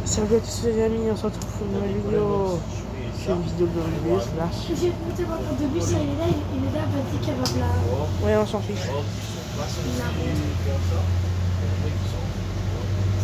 Salut à tous les amis, on se retrouve pour une nouvelle vidéo. C'est une vidéo de review slash. J'ai écouté votre début, ça il est là, vas-y kebab là. Ouais, on s'en fiche. Parce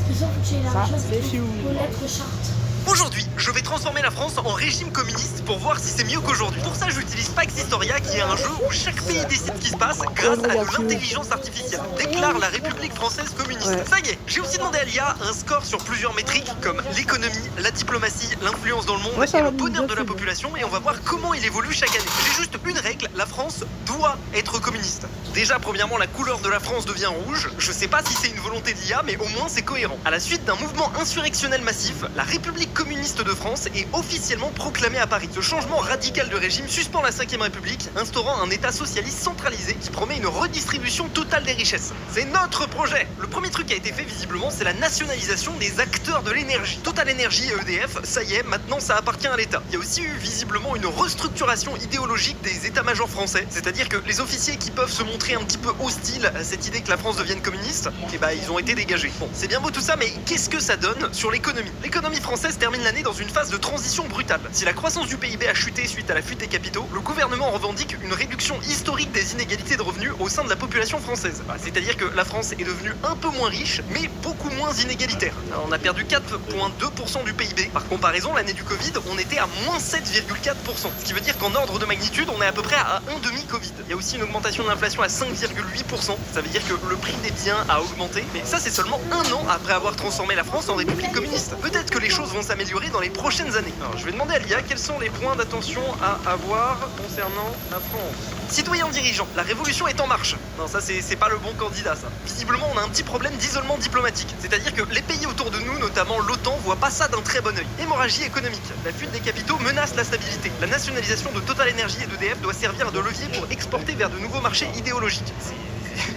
que ça, faut que j'ai Ça, l'argent c'est fou. pour lettres charte. Aujourd'hui, je vais transformer la France en régime communiste pour voir si c'est mieux qu'aujourd'hui. Pour ça, j'utilise Pax Historia, qui est un jeu où chaque pays décide ce qui se passe grâce à de l'intelligence artificielle. Déclare la République française communiste. Ouais. Ça y est, j'ai aussi demandé à l'IA un score sur plusieurs métriques comme l'économie, la diplomatie, l'influence dans le monde Ouais, ça et va le bien, bonheur de la c'est population, et on va voir comment il évolue chaque année. J'ai juste une règle, la France doit être communiste. Déjà, premièrement, la couleur de la France devient rouge. Je sais pas si c'est une volonté de l'IA, mais au moins c'est cohérent. À la suite d'un mouvement insurrectionnel massif, la République communiste de France est officiellement proclamée à Paris. Ce changement radical de régime suspend la 5ème République, instaurant un État socialiste centralisé qui promet une redistribution totale des richesses. C'est notre projet. Le premier truc qui a été fait visiblement, c'est la nationalisation des acteurs de l'énergie. Total Energy et EDF, ça y est, maintenant ça appartient à l'État. Il y a aussi eu visiblement une restructuration idéologique des états-majors français, c'est-à-dire que les officiers qui peuvent se montrer un petit peu hostiles à cette idée que la France devienne communiste, eh ben ils ont été dégagés. Bon, c'est bien beau tout ça, mais qu'est-ce que ça donne sur l'économie? L'économie française termine l'année dans une phase de transition brutale. Si la croissance du PIB a chuté suite à la fuite des capitaux, le gouvernement revendique une réduction historique des inégalités de revenus au sein de la population française. C'est-à-dire que la France est devenue un peu moins riche, mais beaucoup moins inégalitaire. Alors, on a perdu 4,2% du PIB. Par comparaison, l'année du Covid, on était à moins 7,4%. Ce qui veut dire qu'en ordre de magnitude, on est à peu près à un demi-Covid. Il y a aussi une augmentation de l'inflation à 5,8%. Ça veut dire que le prix des biens a augmenté, mais ça c'est seulement un an après avoir transformé la France en république communiste. Peut-être que les choses vont s'améliorer dans les prochaines années. Alors, je vais demander à l'IA quels sont les points d'attention à avoir concernant la France. Citoyens dirigeants, la révolution est en marche. Non, ça c'est pas le bon candidat, ça. Visiblement, on a un petit problème d'isolement diplomatique. C'est-à-dire que les pays autour de nous, notamment l'OTAN, voient pas ça d'un très bon œil. Hémorragie économique. La fuite des capitaux menace la stabilité. La nationalisation de Total Energy et d'EDF doit servir de levier pour exporter vers de nouveaux marchés idéologiques.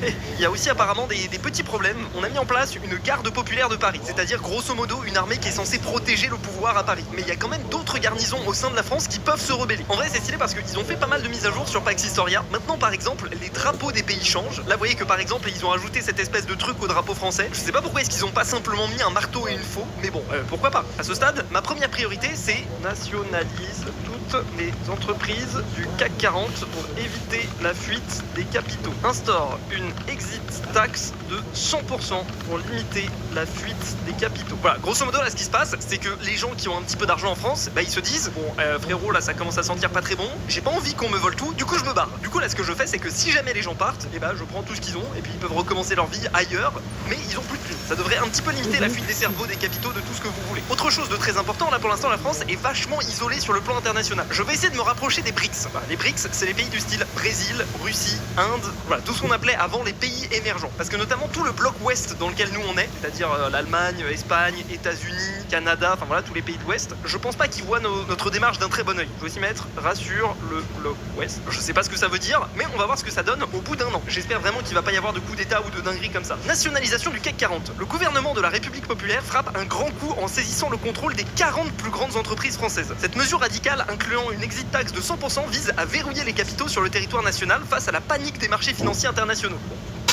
Il y a aussi apparemment des petits problèmes. On a mis en place une garde populaire de Paris, c'est-à-dire grosso modo une armée qui est censée protéger le pouvoir à Paris. Mais il y a quand même d'autres garnisons au sein de la France qui peuvent se rebeller. En vrai, c'est stylé parce qu'ils ont fait pas mal de mises à jour sur Pax Historia. Maintenant, par exemple, les drapeaux des pays changent. Là, vous voyez que par exemple, ils ont ajouté cette espèce de truc au drapeau français. Je sais pas pourquoi est-ce qu'ils ont pas simplement mis un marteau et une faux, mais bon, pourquoi pas. À ce stade, ma première priorité, c'est nationalise toutes les entreprises du CAC 40 pour éviter la fuite des capitaux. Instaure une exit tax de 100% pour limiter la fuite des capitaux. Voilà, grosso modo, là, ce qui se passe, c'est que les gens qui ont un petit peu d'argent en France, bah, ils se disent, bon, frérot, là, ça commence à sentir pas très bon, j'ai pas envie qu'on me vole tout, du coup, je me barre. Du coup, là, ce que je fais, c'est que si jamais les gens partent, et bah, je prends tout ce qu'ils ont, et puis ils peuvent recommencer leur vie ailleurs, mais ils ont plus de thunes. Ça devrait un petit peu limiter la fuite des cerveaux, des capitaux, de tout ce que vous voulez. Autre chose de très important, là, pour l'instant, la France est vachement isolée sur le plan international. Je vais essayer de me rapprocher des BRICS. Voilà, les BRICS, c'est les pays du style Brésil, Russie, Inde, voilà, tout ce qu'on appelait avant les pays émergents. Parce que notamment tout le bloc ouest dans lequel nous on est, c'est-à-dire l'Allemagne, Espagne, États-Unis, Canada, enfin voilà, tous les pays de l'ouest, je pense pas qu'ils voient notre démarche d'un très bon œil. Je vais aussi mettre rassure le bloc ouest. Je sais pas ce que ça veut dire, mais on va voir ce que ça donne au bout d'un an. J'espère vraiment qu'il va pas y avoir de coup d'état ou de dinguerie comme ça. Nationalisation du CAC 40. Le gouvernement de la République populaire frappe un grand coup en saisissant le contrôle des 40 plus grandes entreprises françaises. Cette mesure radicale, incluant une exit tax de 100%, vise à verrouiller les capitaux sur le territoire national face à la panique des marchés financiers internationaux.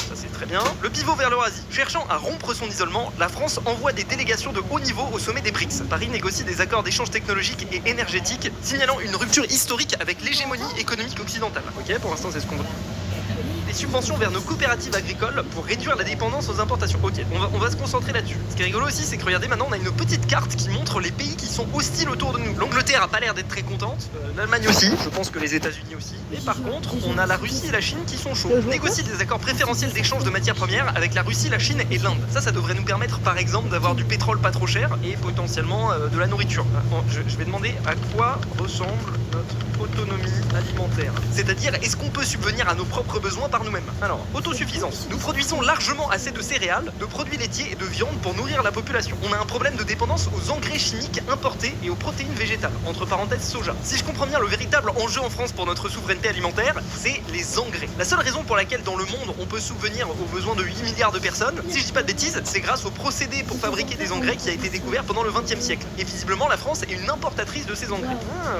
Ça c'est très bien. Le pivot vers l'Eurasie. Cherchant à rompre son isolement, la France envoie des délégations de haut niveau au sommet des BRICS. Paris négocie des accords d'échange technologique et énergétique, signalant une rupture historique avec l'hégémonie économique occidentale. Ok, pour l'instant c'est ce qu'on veut. Des subventions vers nos coopératives agricoles pour réduire la dépendance aux importations. Ok, on va se concentrer là-dessus. Ce qui est rigolo aussi, c'est que regardez, maintenant on a une petite carte qui montre les pays qui sont hostiles autour de nous. L'Angleterre a pas l'air d'être très contente, l'Allemagne aussi, je pense que les États-Unis aussi. Et par contre, on a la Russie et la Chine qui sont chauds. On négocie des accords préférentiels d'échange de matières premières avec la Russie, la Chine et l'Inde. Ça devrait nous permettre par exemple d'avoir du pétrole pas trop cher et potentiellement de la nourriture. Je vais demander à quoi ressemble notre autonomie alimentaire. C'est-à-dire, est-ce qu'on peut subvenir à nos propres besoins par nous-mêmes? Alors, autosuffisance. Nous produisons largement assez de céréales, de produits laitiers et de viande pour nourrir la population. On a un problème de dépendance aux engrais chimiques importés et aux protéines végétales, entre parenthèses soja. Si je comprends bien, le véritable enjeu en France pour notre souveraineté alimentaire, c'est les engrais. La seule raison pour laquelle dans le monde on peut subvenir aux besoins de 8 milliards de personnes, si je dis pas de bêtises, c'est grâce au procédé pour fabriquer des engrais qui a été découvert pendant le XXe siècle. Et visiblement, la France est une importatrice de ces engrais.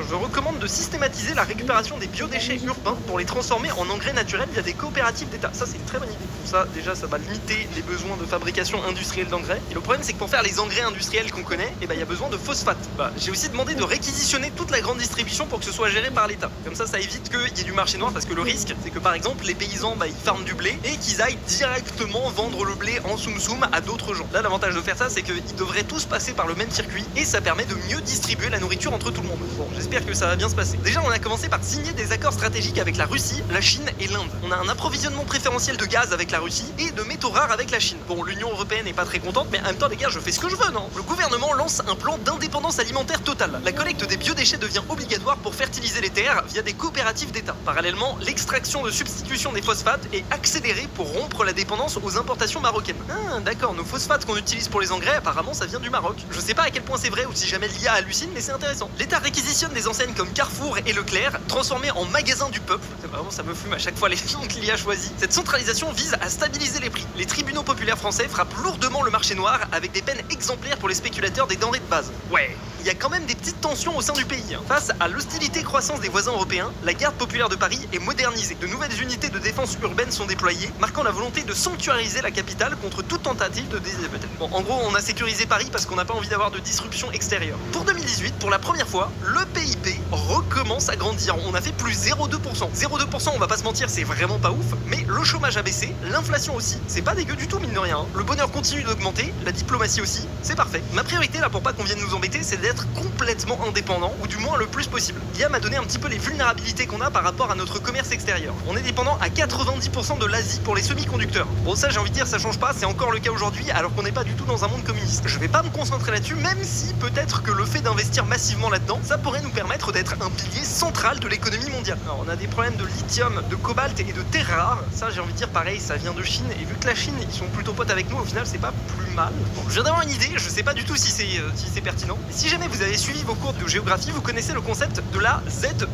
Je recommande de systématiser la récupération des biodéchets urbains pour les transformer en engrais naturels via des coopératives d'État. Ça, c'est une très bonne idée. Pour ça, déjà, ça va limiter les besoins de fabrication industrielle d'engrais. Et le problème, c'est que pour faire les engrais industriels qu'on connaît, il y a besoin de phosphate. J'ai aussi demandé de réquisitionner toute la grande distribution pour que ce soit géré par l'État. Comme ça évite qu'il y ait du marché noir, parce que le risque, c'est que par exemple, les paysans, ils farment du blé et qu'ils aillent directement vendre le blé en soum-soum à d'autres gens. Là, l'avantage de faire ça, c'est qu'ils devraient tous passer par le même circuit et ça permet de mieux distribuer la nourriture entre tout le monde. Bon, j'espère que ça va bien se passer. Déjà, on a commencé par signer des accords stratégiques avec la Russie, la Chine et l'Inde. On a un approvisionnement préférentiel de gaz avec la Russie et de métaux rares avec la Chine. Bon, l'Union européenne n'est pas très contente, mais en même temps, les gars, je fais ce que je veux, non? Le gouvernement lance un plan d'indépendance alimentaire totale. La collecte des biodéchets devient obligatoire pour fertiliser les terres via des coopératives d'État. Parallèlement, l'extraction de substitution des phosphates est accélérée pour rompre la dépendance aux importations marocaines. Ah, d'accord, nos phosphates qu'on utilise pour les engrais, apparemment, ça vient du Maroc. Je sais pas à quel point c'est vrai ou si jamais l'IA hallucine, mais c'est intéressant. L'État réquisitionne des enseignes comme Carrefour et Leclerc, transformées en magasins du peuple. Vraiment, ça me fume à chaque fois les noms que l'IA choisit. Cette centralisation vise à stabiliser les prix. Les tribunaux populaires français frappent lourdement le marché noir avec des peines exemplaires pour les spéculateurs des denrées de base. Ouais, il y a quand même des petites tensions au sein du pays. Face à l'hostilité croissante des voisins européens, la garde populaire de Paris est modernisée. De nouvelles unités de défense urbaine sont déployées, marquant la volonté de sanctuariser la capitale contre toute tentative de déstabilisation. Bon, en gros, on a sécurisé Paris parce qu'on n'a pas envie d'avoir de disruption extérieure. Pour 2018, pour la première fois, le PIB recommence à grandir. On a fait plus 0,2%. 0,2%, on va pas se mentir, c'est vraiment pas ouf, mais le chômage a baissé, l'inflation aussi. C'est pas dégueu du tout, mine de rien. Le bonheur continue d'augmenter, la diplomatie aussi, c'est parfait. Ma priorité là, pour pas qu'on vienne nous embêter, c'est d'être complètement indépendant, ou du moins le plus possible. L'IA m'a donné un petit peu les vulnérabilités qu'on a par rapport à notre commerce extérieur. On est dépendant à 90% de l'Asie pour les semi-conducteurs. Bon, ça, j'ai envie de dire, ça change pas, c'est encore le cas aujourd'hui, alors qu'on n'est pas du tout dans un monde communiste. Je vais pas me concentrer là-dessus, même si peut-être que le fait d'investir massivement là-dedans, ça pourrait nous permettre d'être un pilier central de l'économie mondiale. Alors, on a des problèmes de lithium, de cobalt et de terres rares. Ça, j'ai envie de dire, pareil, ça vient de Chine, et vu que la Chine, ils sont plutôt potes avec nous, au final, c'est pas plus mal. Bon, je viens d'avoir une idée, je sais pas du tout si c'est pertinent. Mais si jamais vous avez suivi vos cours de géographie, vous connaissez le concept de la ZEE,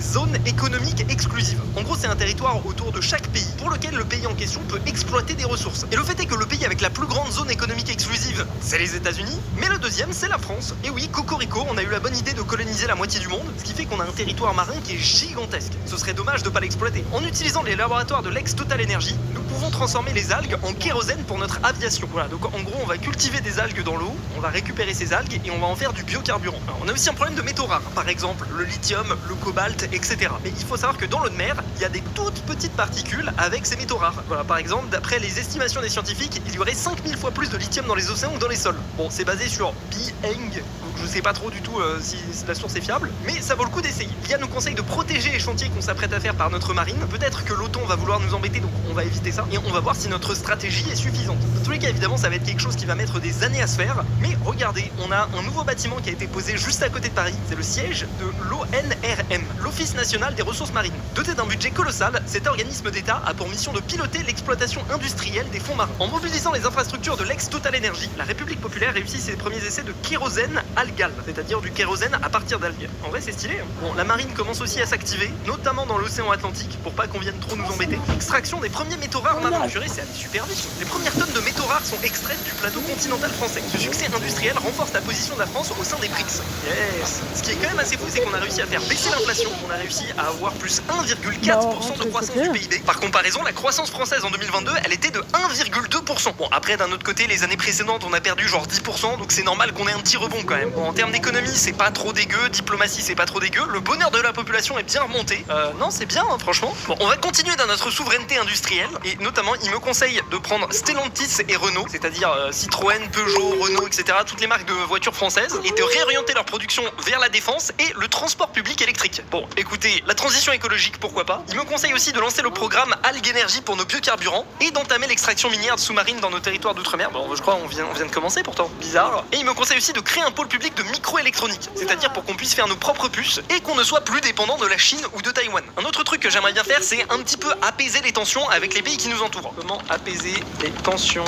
zone économique exclusive. En gros, c'est un territoire autour de chaque pays pour lequel le pays en question peut exploiter des ressources. Et le fait est que le pays avec la plus grande zone économique exclusive, c'est les États-Unis, mais le deuxième, c'est la France. Et oui, cocorico, on a eu la bonne idée de coloniser la moitié du monde, ce qui fait qu'on a un territoire marin qui est gigantesque. Ce serait dommage de pas l'exploiter. En utilisant les laboratoires de l'ex-Total Energy, nous pouvons transformer les algues en kérosène pour notre aviation. Voilà, donc en gros, on va cultiver des algues dans l'eau, on va récupérer ces algues et on va en faire du biocarburant. Alors, on a aussi un problème de métaux rares, par exemple le lithium, le cobalt, etc. Mais il faut savoir que dans l'eau de mer, il y a des toutes petites particules avec ces métaux rares. Voilà, par exemple, d'après les estimations des scientifiques, il y aurait 5000 fois plus de lithium dans les océans ou dans les sols. Bon, c'est basé sur Biheng, donc je sais pas trop du tout si la source est fiable, mais ça vaut le coup d'essayer. L'IA nous conseille de protéger les chantiers qu'on s'apprête à faire par notre marine. Peut-être que l'OTAN va vouloir nous embêter, donc on va éviter ça, et on va voir si notre stratégie est suffisante. Dans tous les cas, évidemment, ça va être quelque chose qui va mettre des années à se faire, mais regardez, on a un nouveau bâtiment qui a été posé juste à côté de Paris, c'est le siège de l'ONRM, l'Office National des Ressources Marines. Doté d'un budget colossal, cet organisme d'État a pour mission de piloter l'exploitation industrielle des fonds marins. En mobilisant les infrastructures de l'ex-Total Energy, la République populaire réussit ses premiers essais de kérosène algal, c'est-à-dire du kérosène à partir d'algues. En vrai, c'est stylé, hein. Bon, la marine commence aussi à s'activer, notamment dans l'océan Atlantique, pour pas qu'on vienne trop nous embêter. L'extraction des premiers métaux rares marins, juré, c'est allé super vite. Les premières tonnes de métaux rares sont extraites du plateau continental français. Ce succès industriel renforce la position de la France au sein des BRICS. Yes. Ce qui est quand même assez fou, c'est qu'on a réussi à faire baisser l'inflation, on a réussi à avoir plus 1,4% de croissance du PIB. Par comparaison, la croissance française en 2022, elle était de 1,2%. Bon, après, d'un autre côté, les années précédentes, on a perdu genre 10%, donc c'est normal qu'on ait un petit rebond quand même. Bon, en termes d'économie, c'est pas trop dégueu, diplomatie, c'est pas trop dégueu, le bonheur de la population est bien remonté. Non, c'est bien, hein, franchement. Bon, on va continuer dans notre souveraineté industrielle, et notamment, il me conseille de prendre Stellantis et Renault, c'est-à-dire Citroën, Peugeot, Renault, etc., toutes les marques de voitures françaises, et de réorienter leur production vers la défense et le transport public électrique. Bon, écoutez, la transition écologique, pourquoi pas. Il me conseille aussi de lancer le programme Alg Energy pour nos biocarburants et d'entamer l'extraction minière sous-marine dans nos territoires d'outre-mer. Bon, je crois on vient de commencer pourtant. Bizarre. Et il me conseille aussi de créer un pôle public de microélectronique, c'est-à-dire pour qu'on puisse faire nos propres puces et qu'on ne soit plus dépendant de la Chine ou de Taïwan. Un autre truc que j'aimerais bien faire, c'est un petit peu apaiser les tensions avec les pays qui nous entourent. Comment apaiser les tensions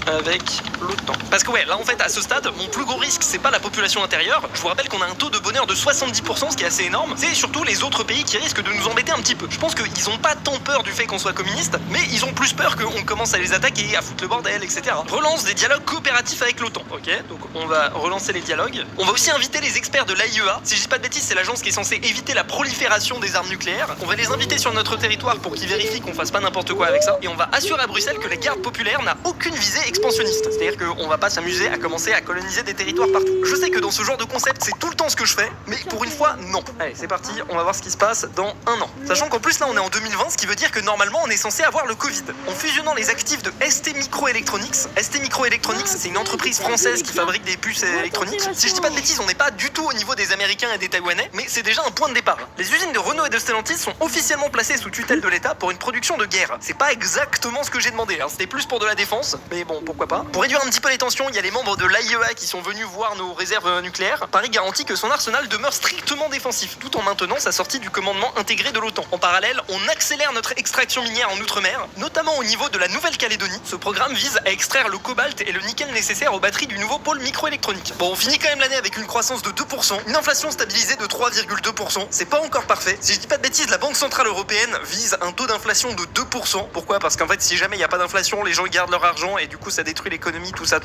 avec l'OTAN. Parce que ouais, là en fait à ce stade, mon plus gros risque c'est pas la population intérieure. Je vous rappelle qu'on a un taux de bonheur de 70%, ce qui est assez énorme. C'est surtout les autres pays qui risquent de nous embêter un petit peu. Je pense qu'ils ont pas tant peur du fait qu'on soit communiste, mais ils ont plus peur qu'on commence à les attaquer, à foutre le bordel, etc. Relance des dialogues coopératifs avec l'OTAN. Ok, donc on va relancer les dialogues. On va aussi inviter les experts de l'AIEA. Si je dis pas de bêtises, c'est l'agence qui est censée éviter la prolifération des armes nucléaires. On va les inviter sur notre territoire pour qu'ils vérifient qu'on fasse pas n'importe quoi avec ça. Et on va assurer à Bruxelles que la garde populaire n'a aucune visée expansionniste. C'est-à-dire qu'on va pas s'amuser à commencer à coloniser des territoires partout. Je sais que dans ce genre de concept, c'est tout le temps ce que je fais, mais pour une fois, non. Allez, c'est parti, on va voir ce qui se passe dans un an. Sachant qu'en plus, là, on est en 2020, ce qui veut dire que normalement, on est censé avoir le Covid. En fusionnant les actifs de ST Microelectronics. ST Microelectronics, c'est une entreprise française qui fabrique des puces électroniques. Si je dis pas de bêtises, on n'est pas du tout au niveau des Américains et des Taïwanais, mais c'est déjà un point de départ. Les usines de Renault et de Stellantis sont officiellement placées sous tutelle de l'État pour une production de guerre. C'est pas exactement ce que j'ai demandé, hein. C'était plus pour de la défense, mais bon, pourquoi pas. Pour réduire un petit peu les tensions, il y a les membres de l'AIEA qui sont venus voir nos réserves nucléaires. Paris garantit que son arsenal demeure strictement défensif, tout en maintenant sa sortie du commandement intégré de l'OTAN. En parallèle, on accélère notre extraction minière en Outre-mer, notamment au niveau de la Nouvelle-Calédonie. Ce programme vise à extraire le cobalt et le nickel nécessaires aux batteries du nouveau pôle microélectronique. Bon, on finit quand même l'année avec une croissance de 2%, une inflation stabilisée de 3,2%. C'est pas encore parfait. Si je dis pas de bêtises, la Banque Centrale Européenne vise un taux d'inflation de 2%. Pourquoi? Parce qu'en fait, si jamais il n'y a pas d'inflation, les gens gardent leur argent et du coup, ça détruit l'économie, tout ça.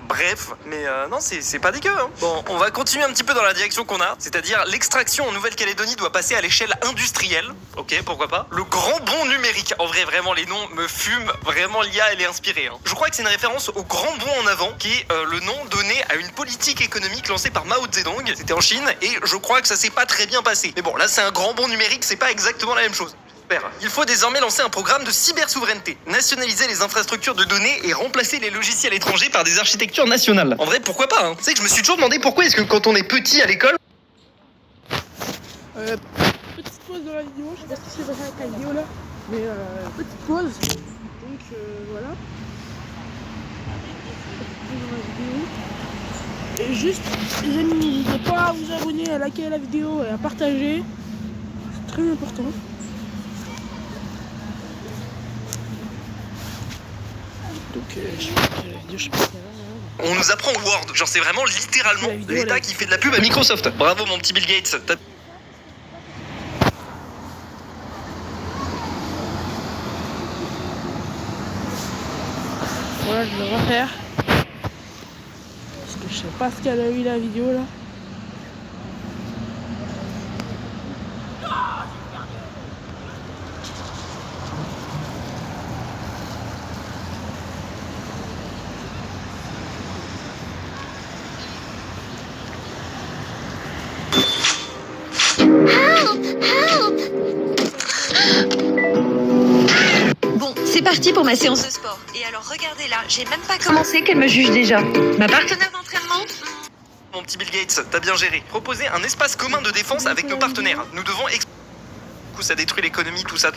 Bref, mais non, c'est pas dégueu, hein. Bon, on va continuer un petit peu dans la direction qu'on a, c'est-à-dire l'extraction en Nouvelle-Calédonie doit passer à l'échelle industrielle. Ok, pourquoi pas. Le grand bond numérique. En vrai, vraiment, les noms me fument. Vraiment, l'IA, elle est inspirée, hein. Je crois que c'est une référence au grand bond en avant, qui est le nom donné à une politique économique lancée par Mao Zedong. C'était en Chine, et je crois que ça s'est pas très bien passé. Mais bon, là, c'est un grand bond numérique, c'est pas exactement la même chose. Il faut désormais lancer un programme de cybersouveraineté, nationaliser les infrastructures de données et remplacer les logiciels étrangers par des architectures nationales. En vrai, pourquoi pas, hein. Tu sais que je me suis toujours demandé pourquoi est-ce que quand on est petit à l'école... Petite pause dans la vidéo, je sais pas ce qui s'est passé avec la vidéo là, mais petite pause. Donc voilà. Petite pause dans la vidéo. Et juste, les amis, n'hésitez pas à vous abonner, à liker la vidéo et à partager. C'est très important. Donc je sais pas la vidéo, je sais pas. On nous apprend Word, genre c'est vraiment littéralement l'État qui fait de la pub à Microsoft. Bravo mon petit Bill Gates. Voilà, je vais refaire. Parce que je sais pas ce qu'elle a eu la vidéo là. Bon, c'est parti pour ma séance de sport. Et alors regardez là, j'ai même pas commencé qu'elle me juge déjà. Ma partenaire d'entraînement. Mon petit Bill Gates, t'as bien géré. Proposer un espace commun de défense avec nos partenaires. Nous devons du coup ça détruit l'économie, tout ça.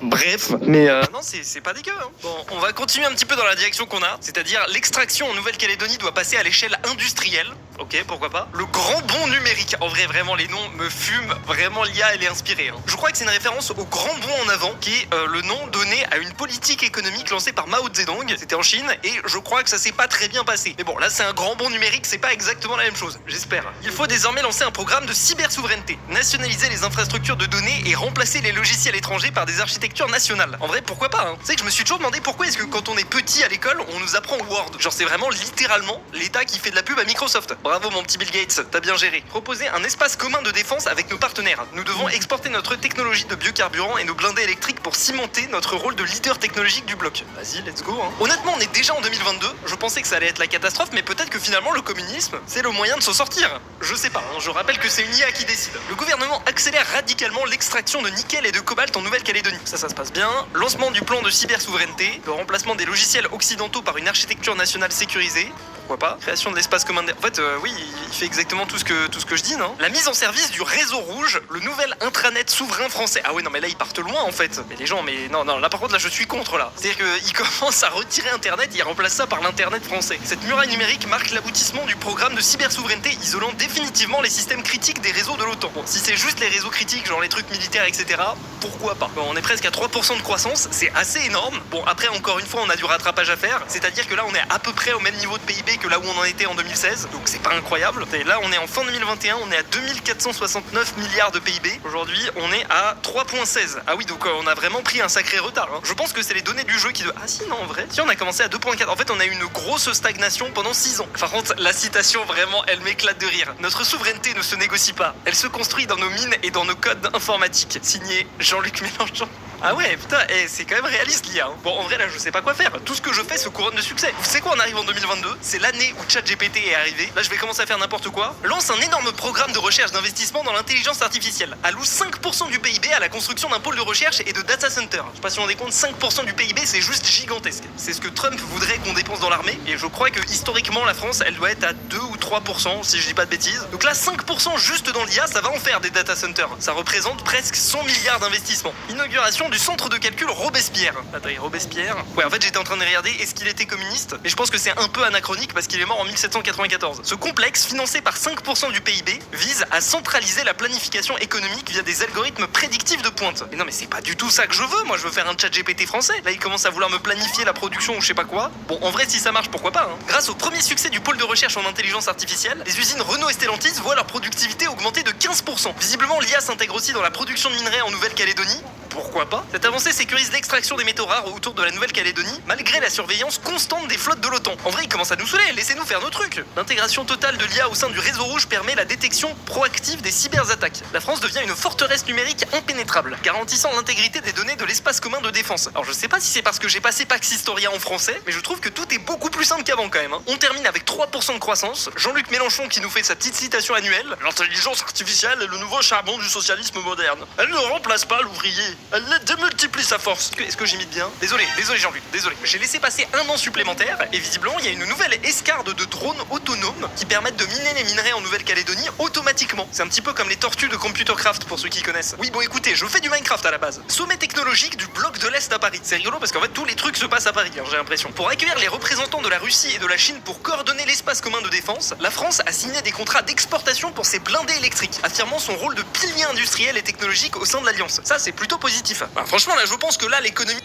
Bref, mais non, c'est pas dégueu, hein. Bon, on va continuer un petit peu dans la direction qu'on a, c'est-à-dire l'extraction en Nouvelle-Calédonie doit passer à l'échelle industrielle. Ok, pourquoi pas. Le grand bond numérique. En vrai, vraiment, les noms me fument. Vraiment, l'IA, elle est inspirée, hein. Je crois que c'est une référence au grand bond en avant, qui est le nom donné à une politique économique lancée par Mao Zedong. C'était en Chine, et je crois que ça s'est pas très bien passé. Mais bon, là, c'est un grand bond numérique, c'est pas exactement la même chose, j'espère. Il faut désormais lancer un programme de cybersouveraineté, nationaliser les infrastructures de données et remplacer les logiciels étrangers par des architectures nationales. En vrai, pourquoi pas, hein. Tu sais que je me suis toujours demandé pourquoi est-ce que quand on est petit à l'école, on nous apprend Word. Genre, c'est vraiment littéralement l'État qui fait de la pub à Microsoft. Bravo mon petit Bill Gates, t'as bien géré. Proposer un espace commun de défense avec nos partenaires. Nous devons exporter notre technologie de biocarburant et nos blindés électriques pour cimenter notre rôle de leader technologique du bloc. Vas-y, let's go, hein. Honnêtement, on est déjà en 2022. Je pensais que ça allait être la catastrophe, mais peut-être que finalement le communisme, c'est le moyen de s'en sortir. Je sais pas, hein. Je rappelle que c'est une IA qui décide. Le gouvernement accélère radicalement l'extraction de nickel et de cobalt en Nouvelle-Calédonie. Ça se passe bien. Lancement du plan de cybersouveraineté, le remplacement des logiciels occidentaux par une architecture nationale sécurisée. pourquoi pas. Création de l'espace commun de... En fait, oui, il fait exactement tout ce que je dis, non? La mise en service du réseau rouge, le nouvel intranet souverain français. Ah oui, non mais là ils partent loin en fait. Mais les gens, mais non, là par contre là je suis contre là. C'est-à-dire qu'ils commencent à retirer internet et ils remplacent ça par l'internet français. Cette muraille numérique marque l'aboutissement du programme de cybersouveraineté isolant définitivement les systèmes critiques des réseaux de l'OTAN. Bon, si c'est juste les réseaux critiques, genre les trucs militaires, etc., pourquoi pas? Bon, on est presque à 3% de croissance, c'est assez énorme. Bon, après, encore une fois, on a du rattrapage à faire, c'est-à-dire que là, on est à peu près au même niveau de PIB que là où on en était en 2016, donc c'est pas incroyable. Et là, on est en fin 2021, on est à 2469 milliards de PIB. Aujourd'hui, on est à 3,16. Ah oui, donc on a vraiment pris un sacré retard. Hein. Je pense que c'est les données du jeu qui... Ah si, non, en vrai. Si, on a commencé à 2,4. En fait, on a eu une grosse stagnation pendant 6 ans. Par contre, la citation, vraiment, elle m'éclate de rire. Notre souveraineté ne se négocie pas. Elle se construit dans nos mines et dans nos codes informatiques. Signé Jean-Luc Mélenchon. Ah ouais, putain, c'est quand même réaliste l'IA. Hein. Bon, en vrai, là, je sais pas quoi faire. Tout ce que je fais se couronne de succès. Vous savez quoi, on arrive en 2022, c'est l'année où ChatGPT est arrivé. Là, je vais commencer à faire n'importe quoi. Lance un énorme programme de recherche d'investissement dans l'intelligence artificielle. Alloue 5% du PIB à la construction d'un pôle de recherche et de data center. Je sais pas si on est compte, 5% du PIB, c'est juste gigantesque. C'est ce que Trump voudrait qu'on dépense dans l'armée. Et je crois que historiquement, la France, elle doit être à 2 ou 3%, si je dis pas de bêtises. Donc là, 5% juste dans l'IA, ça va en faire des data centers. Ça représente presque 100 milliards d'investissements. Inauguration du centre de calcul Robespierre. Attends, Robespierre. Ouais, en fait, j'étais en train de regarder est-ce qu'il était communiste, mais je pense que c'est un peu anachronique parce qu'il est mort en 1794. Ce complexe, financé par 5% du PIB, vise à centraliser la planification économique via des algorithmes prédictifs de pointe. Mais non, mais c'est pas du tout ça que je veux. Moi, je veux faire un ChatGPT français. Là, il commence à vouloir me planifier la production ou je sais pas quoi. Bon, en vrai, si ça marche, pourquoi pas, hein. Grâce au premier succès du pôle de recherche en intelligence artificielle, les usines Renault et Stellantis voient leur productivité augmenter de 15%. Visiblement, l'IA s'intègre aussi dans la production de minerais en Nouvelle-Calédonie. Pourquoi pas? Cette avancée sécurise l'extraction des métaux rares autour de la Nouvelle-Calédonie, malgré la surveillance constante des flottes de l'OTAN. En vrai, il commence à nous saouler, laissez-nous faire nos trucs. L'intégration totale de l'IA au sein du réseau rouge permet la détection proactive des cyberattaques. La France devient une forteresse numérique impénétrable, garantissant l'intégrité des données de l'espace commun de défense. Alors je sais pas si c'est parce que j'ai passé Pax Historia en français, mais je trouve que tout est beaucoup plus simple qu'avant quand même. Hein. On termine avec 3% de croissance, Jean-Luc Mélenchon qui nous fait sa petite citation annuelle. L'intelligence artificielle est le nouveau charbon du socialisme moderne. Elle ne remplace pas l'ouvrier, elle démultiplie sa force. Est-ce que j'imite bien? Désolé Jean-Luc, désolé. J'ai laissé passer 1 an supplémentaire et visiblement il y a une nouvelle escarde de drones autonomes qui permettent de miner les minerais en Nouvelle-Calédonie automatiquement. C'est un petit peu comme les tortues de Computercraft pour ceux qui connaissent. Oui bon écoutez, je fais du Minecraft à la base. Sommet technologique du bloc de l'Est à Paris. C'est rigolo parce qu'en fait tous les trucs se passent à Paris, hein, j'ai l'impression. Pour accueillir les représentants de la Russie et de la Chine pour coordonner l'espace commun de défense, la France a signé des contrats d'exportation pour ses blindés électriques, affirmant son rôle de pilier industriel et technologique au sein de l'Alliance. Ça c'est plutôt positif. Bah, franchement là je pense que là l'économie...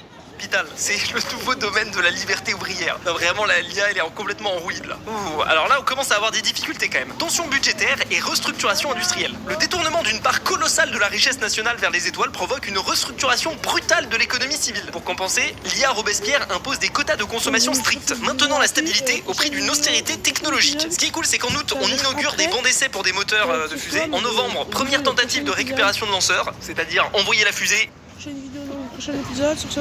C'est le nouveau domaine de la liberté ouvrière. Non, vraiment, l'IA, elle est complètement en rouille, là. Ouh, alors là, on commence à avoir des difficultés, quand même. Tension budgétaire et restructuration industrielle. Le détournement d'une part colossale de la richesse nationale vers les étoiles provoque une restructuration brutale de l'économie civile. Pour compenser, l'IA Robespierre impose des quotas de consommation stricts, maintenant la stabilité au prix d'une austérité technologique. Ce qui est cool, c'est qu'en août, on inaugure des bancs d'essai pour des moteurs de fusée. En novembre, première tentative de récupération de lanceurs, c'est-à-dire envoyer la fusée. Prochaine vidéo dans le prochain épisode, sur ce...